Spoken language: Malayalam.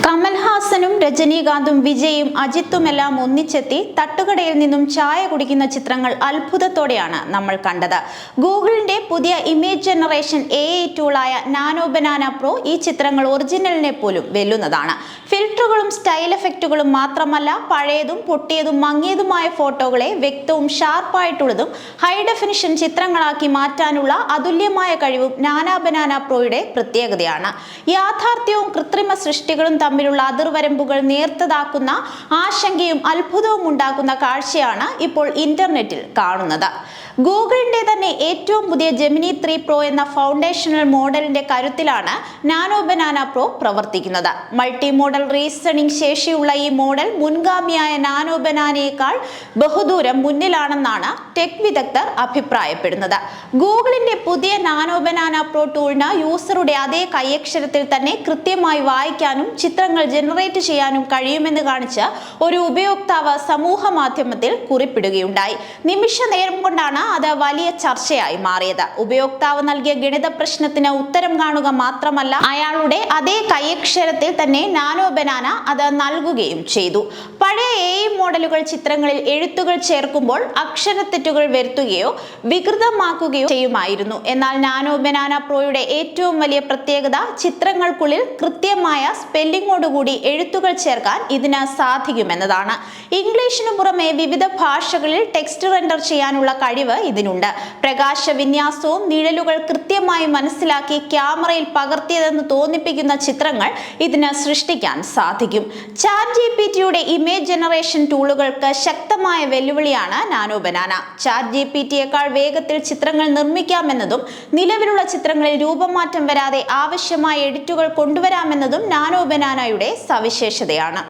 കമൽഹാസനും രജനീകാന്തും വിജയും അജിത്തുമെല്ലാം ഒന്നിച്ചെത്തി തട്ടുകടയിൽ നിന്നും ചായ കുടിക്കുന്ന ചിത്രങ്ങൾ അത്ഭുതത്തോടെയാണ് നമ്മൾ കണ്ടത്. ഗൂഗിളിന്റെ പുതിയ ഇമേജ് ജനറേഷൻ AI ടൂളായ നാനോ ബനാന പ്രോ ഈ ചിത്രങ്ങൾ ഒറിജിനലിനെ പോലും വെല്ലുന്നതാണ്. ഫിൽറ്ററുകളും സ്റ്റൈൽ എഫക്റ്റുകളും മാത്രമല്ല, പഴയതും പൊട്ടിയതും മങ്ങിയതുമായ ഫോട്ടോകളെ വ്യക്തവും ഷാർപ്പായിട്ടുള്ളതും ഹൈ ഡെഫിനിഷൻ ചിത്രങ്ങളാക്കി മാറ്റാനുള്ള അതുല്യമായ കഴിവും നാനോ ബനാന പ്രോയുടെ പ്രത്യേകതയാണ്. യാഥാർത്ഥ്യവും കൃത്രിമ സൃഷ്ടികളും തമ്മിലുള്ള അതിർവരമ്പുകൾ നേർത്തതാക്കുന്ന ആശങ്കയും അത്ഭുതവും ഉണ്ടാക്കുന്ന കാഴ്ചയാണ് ഇപ്പോൾ ഇന്റർനെറ്റിൽ കാണുന്നത്. ഗൂഗിളിന്റെ തന്നെ ഏറ്റവും പുതിയ ജെമിനി 3 പ്രോ എന്ന ഫൗണ്ടേഷണൽ മോഡലിന്റെ കരുത്തിലാണ് നാനോ ബനാന പ്രോ പ്രവർത്തിക്കുന്നത്. മൾട്ടി മോഡൽ റീസണിംഗ് ശേഷിയുള്ള ഈ മോഡൽ മുൻഗാമിയായ നാനോ ബനാനയേക്കാൾ ബഹുദൂരം മുന്നിലാണെന്നാണ് ടെക് വിദഗ്ധർ അഭിപ്രായപ്പെടുന്നത്. ഗൂഗിളിന്റെ പുതിയ നാനോ ബനാന പ്രോ ടൂളിന് യൂസറുടെ അതേ കൈയക്ഷരത്തിൽ തന്നെ കൃത്യമായി വായിക്കാനും ചിത്രങ്ങൾ ജനറേറ്റ് ചെയ്യാനും കഴിയുമെന്ന് കാണിച്ച് ഒരു ഉപയോക്താവ് സമൂഹ മാധ്യമത്തിൽ കുറിപ്പിടുകയുണ്ടായി. നിമിഷ നേരം കൊണ്ടാണ് അത് വലിയ ചർച്ചയായി മാറിയത്. ഉപയോക്താവ് നൽകിയ ഗണിത പ്രശ്നത്തിന് ഉത്തരം കാണുക മാത്രമല്ല, അയാളുടെ അതേ കൈയക്ഷരത്തിൽ തന്നെ നാനോ ബനാന അത് നൽകുകയും ചെയ്തു. പഴയ AI മോഡലുകൾ ചിത്രങ്ങളിൽ എഴുത്തുകൾ ചേർക്കുമ്പോൾ അക്ഷരത്തെറ്റുകൾ വരുത്തുകയോ വികൃതമാക്കുകയോ ചെയ്യുമായിരുന്നു. എന്നാൽ നാനോ ബനാന പ്രോയുടെ ഏറ്റവും വലിയ പ്രത്യേകത ചിത്രങ്ങൾക്കുള്ളിൽ കൃത്യമായ സ്പെല്ലിങ്ങോടുകൂടി എഴുത്തുകൾ ചേർക്കാൻ ഇതിന് സാധിക്കുമെന്നതാണ്. ഇംഗ്ലീഷിനു പുറമെ വിവിധ ഭാഷകളിൽ ടെക്സ്റ്റ് റെൻഡർ ചെയ്യാനുള്ള കഴിവ് ഇതിനുണ്ട്. പ്രകാശ വിന്യാസവും നിഴലുകൾ കൃത്യമായി മനസ്സിലാക്കി ക്യാമറയിൽ പകർത്തിയതെന്ന് തോന്നിപ്പിക്കുന്ന ചിത്രങ്ങൾ ഇതിന് സൃഷ്ടിക്കാൻ സാധിക്കും. ChatGPTയുടെ ഇമേജ് ജനറേഷൻ ടൂളുകൾക്ക് ശക്തമായ വെല്ലുവിളിയാണ് നാനോ ബനാന. ChatGPTയേക്കാൾ വേഗത്തിൽ ചിത്രങ്ങൾ നിർമ്മിക്കാമെന്നതും നിലവിലുള്ള ചിത്രങ്ങളിൽ രൂപമാറ്റം വരാതെ ആവശ്യമായ എഡിറ്റുകൾ കൊണ്ടുവരാമെന്നതും നാനോ ബനാനയുടെ സവിശേഷതയാണ്.